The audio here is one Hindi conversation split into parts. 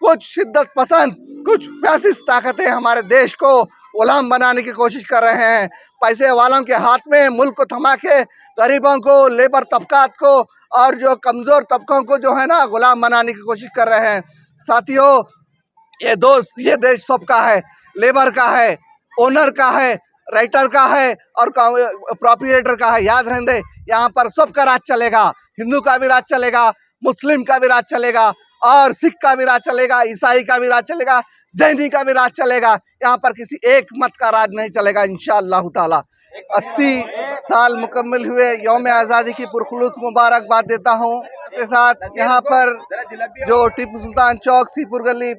कुछ शिद्दत पसंद, कुछ फैसिस्ट ताकतें हमारे देश को गुलाम बनाने की कोशिश कर रहे हैं। पैसे वालों के हाथ में मुल्क को थमा के गरीबों को, लेबर तबकात को और जो कमज़ोर तबकों को जो है ना गुलाम बनाने की कोशिश कर रहे हैं। साथियों, ये देश सबका है, लेबर का है, ओनर का है, राइटर का है और प्रोप्रिएटर का है। याद रहने दे, यहाँ पर सबका राज चलेगा। हिंदू का भी राज चलेगा, मुस्लिम का भी राज चलेगा और सिख का भी राज चलेगा, ईसाई का भी राज चलेगा, जैनी का भी राज चलेगा। यहाँ पर किसी एक मत का राज नहीं चलेगा इंशाअल्लाह ताला। 80 साल मुकम्मल हुए यौम आज़ादी की पुरखुलूस मुबारकबाद देता हूँ। के साथ यहाँ पर जो टीपू सुल्तान चौक, सीपुर गली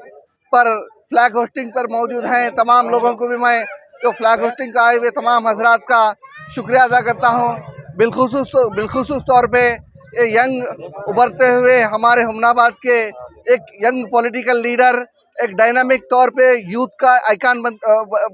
पर फ्लैग होस्टिंग पर मौजूद हैं तमाम लोगों को भी मैं जो फ्लैग होस्टिंग का आए हुए तमाम हजरात का शुक्रिया अदा करता हूँ। बिलखुसूस तौर पे ये यंग उभरते हुए हमारे हुमनाबाद के एक यंग पॉलिटिकल लीडर, एक डायनामिक तौर पे यूथ का आइकन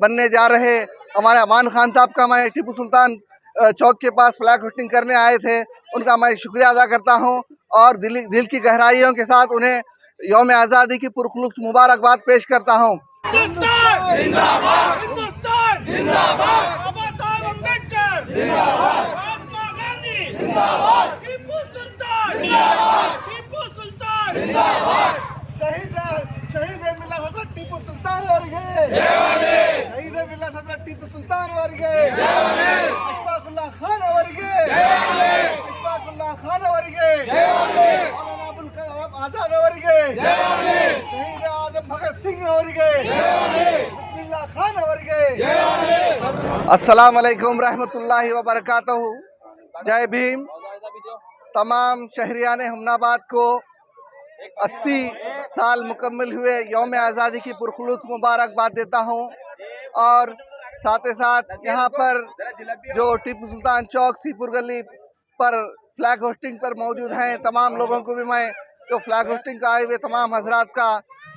बनने जा रहे हमारे अमान खान साहब का मैं टीपू सुल्तान चौक के पास फ्लैग होस्टिंग करने आए थे, उनका मैं शुक्रिया अदा करता हूं और दिल की गहराइयों के साथ उन्हें यौम आज़ादी की पुरखुलूस मुबारकबाद पेश करता हूं। हिंदुस्तान जिंदाबाद, हिंदुस्तान जिंदाबाद, बाबा साहब अम्बेडकर जिंदाबाद, महात्मा गांधी जिंदाबाद, टीपू सुल्तान जिंदाबाद, टीपू सुल्तान जिंदाबाद। शहीद मिल्लत हज़रत टीपू सुल्तान ಅವರಿಗೆ ಶಹೀದ್ ಮಿಲ್ಲತ್ ಹಜರತ್ ಟಿಪ್ಪು ಸುಲ್ತಾನ್ ಅವರಿಗೆ, ಅಶ್ಫಾಕುಲ್ಲಾ ಖಾನ್ ಅವರಿಗೆ, ಅಶ್ಫಾಕುಲ್ಲಾ ಖಾನ್ ಅವರಿಗೆ, ಮೌಲಾನಾ ಅಬುಲ್ ಕಲಾಂ ಆಜಾದ್ ಅವರಿಗೆ, ಶಹೀದ್ ಆಜಮ್ ಭಗತ್ ಸಿಂಗ್ ಅವರಿಗೆ, ಬಿಸ್ಮಿಲ್ಲಾ ಖಾನ್ ಅವರಿಗೆ। अस्सलाम वालेकुम रहमतुल्लाहि व बरकातहू। जय भीम। तमाम शहरियान हुमनाबाद को 80 साल मुकम्मल हुए यौम आज़ादी की पुरखुलूस मुबारकबाद देता हूँ और साथ ही साथ यहाँ पर जो टीपू सुल्तान चौक, सीपुर गली पर फ्लैग होस्टिंग पर मौजूद हैं तमाम लोगों को भी मैं जो फ्लैग होस्टिंग का आए हुए तमाम हजरात का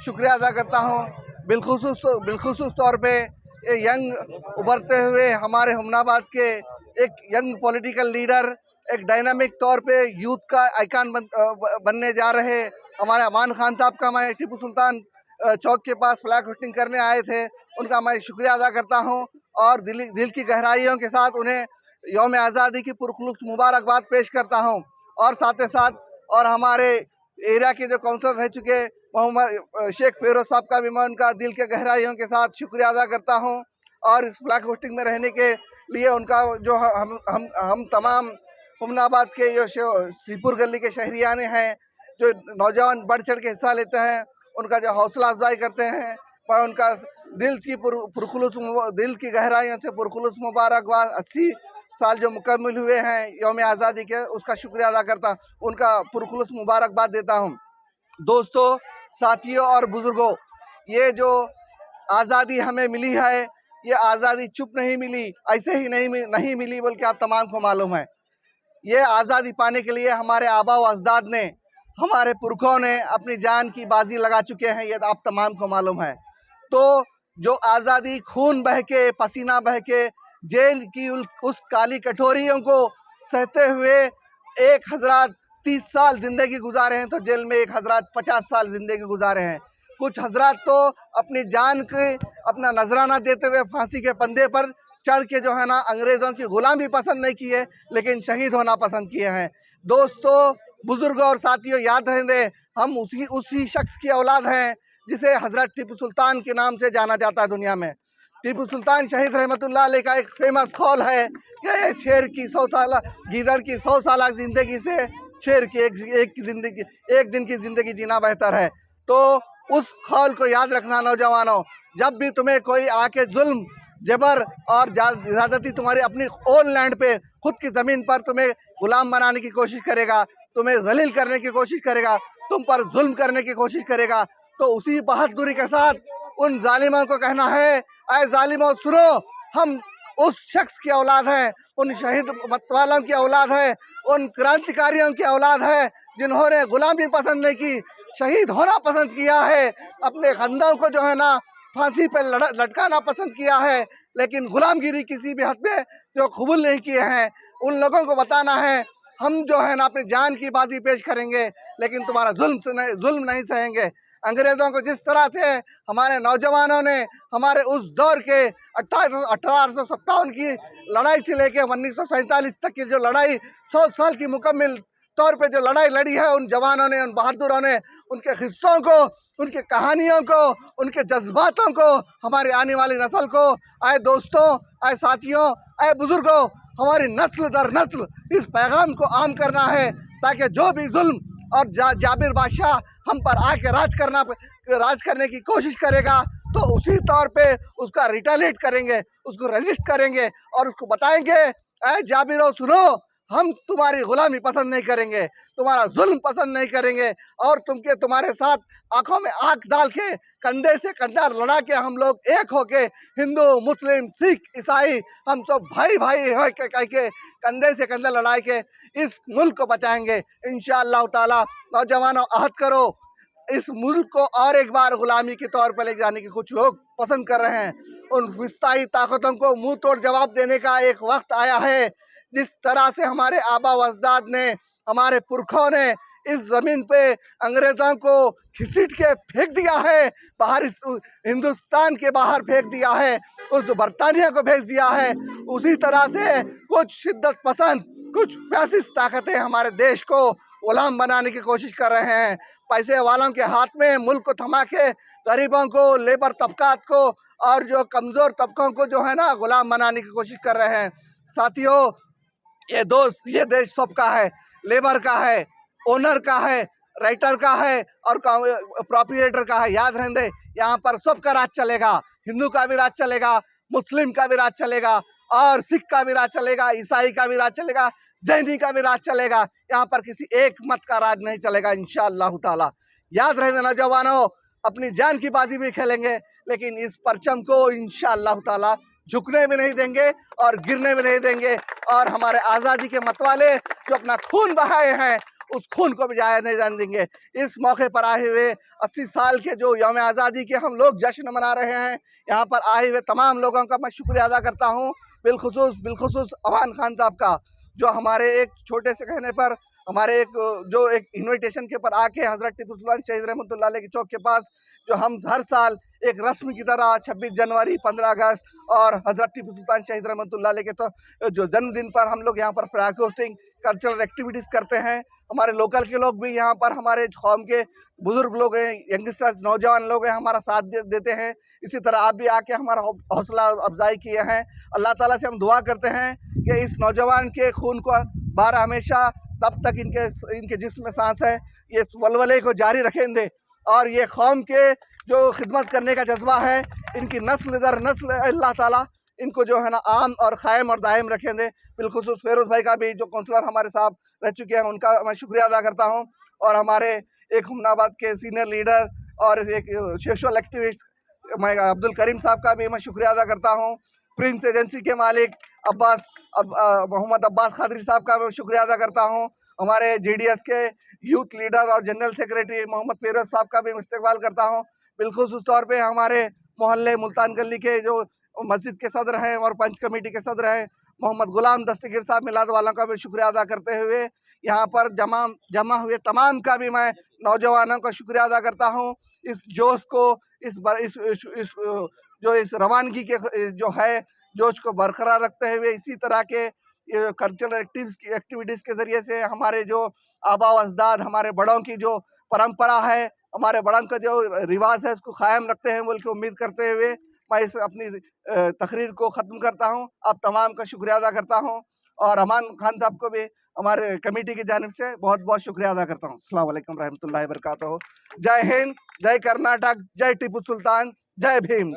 शुक्रिया अदा करता हूँ। बिलखुसूस तौर पे ये यंग उभरते हुए हमारे हुमनाबाद के एक यंग पॉलिटिकल लीडर, एक डायनामिक तौर पे यूथ का आइकन बनने जा रहे हमारे अमान खान साहब का मैं टीपू सुल्तान चौक के पास फ्लैग होस्टिंग करने आए थे, उनका मैं शुक्रिया अदा करता हूं और दिल की गहराइयों के साथ उन्हें यौम आज़ादी की पुरखुलूस मुबारकबाद पेश करता हूं। और साथ ही साथ और हमारे एरिया के जो काउंसलर रह चुके मोहम्मद शेख फेरोज साहब का भी मैं उनका दिल के गहराइयों के साथ शुक्रिया अदा करता हूं और इस फ्लैग होस्टिंग में रहने के लिए उनका जो हम तमाम हुमनाबाद के जो सीपुर गली के शहरियाने हैं, जो नौजवान बढ़ चढ़ के हिस्सा लेते हैं, उनका जो हौसला अफजाई करते हैं, मैं उनका दिल की गहराइयों से पुरखुलूस मुबारकबाद 80 साल जो मुकम्मल हुए हैं यौम आज़ादी के, उसका शुक्रिया अदा करता हूँ, उनका पुरखुलूस मुबारकबाद देता हूँ। दोस्तों, साथियों और बुजुर्गों, ये जो आज़ादी हमें मिली है, ये आज़ादी चुप नहीं मिली, ऐसे ही नहीं मिली, बल्कि आप तमाम को मालूम है ये आज़ादी पाने के लिए हमारे आबा व अजदाद ने, हमारे पुरखों ने अपनी जान की बाजी लगा चुके हैं, ये आप तमाम को मालूम है। तो जो आज़ादी खून बह के, पसीना बह के, जेल की उस काली कटोरियों को सहते हुए एक हजरात 30 साल ज़िंदगी गुजारे हैं, तो जेल में एक हजरात 50 साल ज़िंदगी गुजारे हैं। कुछ हजरात तो अपनी जान के अपना नजराना देते हुए फांसी के पंदे पर चढ़ के जो है ना अंग्रेज़ों की गुलामी पसंद नहीं की है, लेकिन शहीद होना पसंद किए हैं। दोस्तों, बुजुर्गों और साथियों, याद रहें दे, हम उसी शख्स की औलाद हैं जिसे हजरत टीपू सुल्तान के नाम से जाना जाता है दुनिया में। टीपू सुल्तान शहीद रहमतुल्लाह अलैह का एक फेमस कौल है कि शेर की 100 साल, गीदड़ की 100 साल जिंदगी से शेर की एक दिन की जिंदगी जीना बेहतर है। तो उस कौल को याद रखना नौजवानों, जब भी तुम्हें कोई आके जुल्म, जबर और ज़्यादती तुम्हारी अपनी ओन लैंड पे, खुद की ज़मीन पर तुम्हें गुलाम बनाने की कोशिश करेगा, तुम्हें जलील करने की कोशिश करेगा, तुम पर जुल्म करने की कोशिश करेगा, तो उसी बहादुरी के साथ उन जालिमों को कहना है, ऐ जालिमों सुनो, हम उस शख्स की औलाद हैं, उन शहीद मतवालों की औलाद है, उन क्रांतिकारियों की औलाद है जिन्होंने गुलामी पसंद नहीं की, शहीद होना पसंद किया है, अपने खंदों को जो है ना फांसी पर लटकाना पसंद किया है, लेकिन गुलामगिरी किसी भी हद में जो कबूल नहीं किए हैं। उन लोगों को बताना है, हम जो है ना अपनी जान की बाजी पेश करेंगे, लेकिन तुम्हारा जुल्म नहीं सहेंगे। अंग्रेजों को जिस तरह से हमारे नौजवानों ने हमारे उस दौर के 1857 की लड़ाई से लेके 1947 तक की जो लड़ाई 100 साल की मुकम्मल तौर पे जो लड़ाई लड़ी है, उन जवानों ने, उन बहादुरों ने उनके हिस्सों को, उनके कहानियों को, उनके जज्बातों को हमारी आने वाली नस्ल को, आए दोस्तों, आए साथियों, आए बुजुर्गों, हमारी नस्ल दर नस्ल इस पैगाम को आम करना है, ताकि जो भी जुल्म और जाबिर बादशाह हम पर आके राज करने की कोशिश करेगा, तो उसी तौर पे उसका रिटेलिएट करेंगे, उसको रेजिस्ट करेंगे और उसको बताएंगे, ऐ जाबिरो सुनो, हम तुम्हारी गुलामी पसंद नहीं करेंगे, तुम्हारा जुल्म पसंद नहीं करेंगे, और तुम्हारे साथ आंखों में आंख डाल के, कंधे से कंधा लड़ा के हम लोग एक होके, हिंदू, मुस्लिम, सिख, ईसाई, हम सब भाई भाई हो के कह के कंधे से कंधा लड़ा के इस मुल्क को बचाएंगे इंशाअल्लाह ताला। नौजवानों, अहद करो, इस मुल्क को और एक बार गुलामी के तौर पर ले जाने की कुछ लोग पसंद कर रहे हैं। उन विस्ताई ताकतों को मुंह तोड़ जवाब देने का एक वक्त आया है। जिस तरह से हमारे आबा व अजदाद ने, हमारे पुरखों ने इस जमीन पे अंग्रेजों को घसीट के फेंक दिया है, बाहर हिंदुस्तान के बाहर फेंक दिया है, उस बरतानिया को भेज दिया है, उसी तरह से कुछ शिद्दत पसंद, कुछ फैसिस्ट ताकतें हमारे देश को गुलाम बनाने की कोशिश कर रहे हैं। पैसे वालों के हाथ में मुल्क को थमा के गरीबों को, लेबर तबकात को और जो कमजोर तबकों को जो है ना गुलाम बनाने की कोशिश कर रहे हैं। साथियों, ये देश सबका है, लेबर का है, ओनर का है, राइटर का है और प्रोप्रिएटर का है। याद रहने दे, यहाँ पर सबका राज चलेगा, हिंदू का भी राज चलेगा, मुस्लिम का भी राज चलेगा और सिख का भी राज चलेगा, ईसाई का भी राज चलेगा, जैनी का भी राज चलेगा। यहाँ पर किसी एक मत का राज नहीं चलेगा इंशाअल्लाह ताला। याद रहने नौजवानों, अपनी जान की बाजी भी खेलेंगे, लेकिन इस परचम को इंशाअल्लाह ताला झुकने भी नहीं देंगे और गिरने भी नहीं देंगे, और हमारे आज़ादी के मतवाले जो अपना खून बहाए हैं, उस खून को भी जाया नहीं जाने देंगे। इस मौके पर आए हुए 80 साल के जो यौम आज़ादी के हम लोग जश्न मना रहे हैं, यहाँ पर आए हुए तमाम लोगों का मैं शुक्रिया अदा करता हूँ, बिलखुसूस अवान खान साहब का, जो हमारे एक छोटे से कहने पर हमारे एक इन्विटेशन के ऊपर आके हजरत टीपू सुल्तान शहीद रहमतुल्लाह अलैह के चौक के पास, जो हम हर साल एक रस्म की तरह 26 जनवरी, 15 अगस्त और हजरत टीपू सुल्तान शहीद रहमतुल्लाह अलैह के तो जो जन्मदिन पर हम लोग यहाँ पर फ्लैग होस्टिंग, कल्चरल एक्टिविटीज़ करते हैं। हमारे लोकल के लोग भी यहाँ पर, हमारे कौम के बुजुर्ग लोग हैं, यंगस्टर्स, नौजवान लोग हैं, हमारा साथ देते हैं। इसी तरह आप भी आके हमारा हौसला अफजाई किए हैं। अल्लाह ताला से हम दुआ करते हैं कि इस नौजवान के खून को बार हमेशा तब तक इनके जिस्म में सांस है, ये वलवले को जारी रखें दे, और ये कौम के जो खिदमत करने का जज्बा है, इनकी नस्ल दर नस्ल अल्लाह ताला इनको जो है ना आम और कायम और दायम रखें दे। बिलखुसूस फेरोज भाई का भी, जो काउंसलर हमारे साहब रह चुके हैं, उनका मैं शुक्रिया अदा करता हूँ, और हमारे एक हुमनाबाद के सीनियर लीडर और एक सोशल एक्टिविस्ट मैं अब्दुल करीम साहब का भी मैं शुक्रिया अदा करता हूँ। प्रिंस एजेंसी के मालिक मोहम्मद अब्बास खादरी साहब का मैं शुक्रिया अदा करता हूँ। हमारे JDS के यूथ लीडर और जनरल सेक्रेटरी मोहम्मद फेरोज साहब का भी इस्तेकबाल करता हूँ। बिलखुसूस तौर पे हमारे मोहल्ले मुल्तान गली के जो मस्जिद के सदर हैं और पंच कमेटी के सदर हैं मोहम्मद गुलाम दस्तगीर साहब मिलाद वालों का भी शुक्रिया अदा करते हुए, यहाँ पर जमा हुए तमाम का भी मैं नौजवानों का शुक्रिया अदा करता हूँ। इस जोश को, इस रवानगी के जो है जोश को बरकरार रखते हुए, इसी तरह के ये कल्चरल एक्टिविटीज़ के ज़रिए से हमारे जो आबा व अजदाद, हमारे बड़ों की जो परंपरा है, हमारे बड़ों का जो रिवाज है, उसको कायम रखते हैं बोल के उम्मीद करते हुए मैं इस अपनी तकरीर को ख़त्म करता हूँ। आप तमाम का शुक्रिया अदा करता हूँ, और अमान खान साहब को भी हमारे कमेटी की जानिब से बहुत बहुत शुक्रिया अदा करता हूँ। अस्सलाम वालेकुम रहमतुल्लाहि व बरकातहू। जय हिंद, जय कर्नाटक, जय टीपू सुल्तान, जय भीम।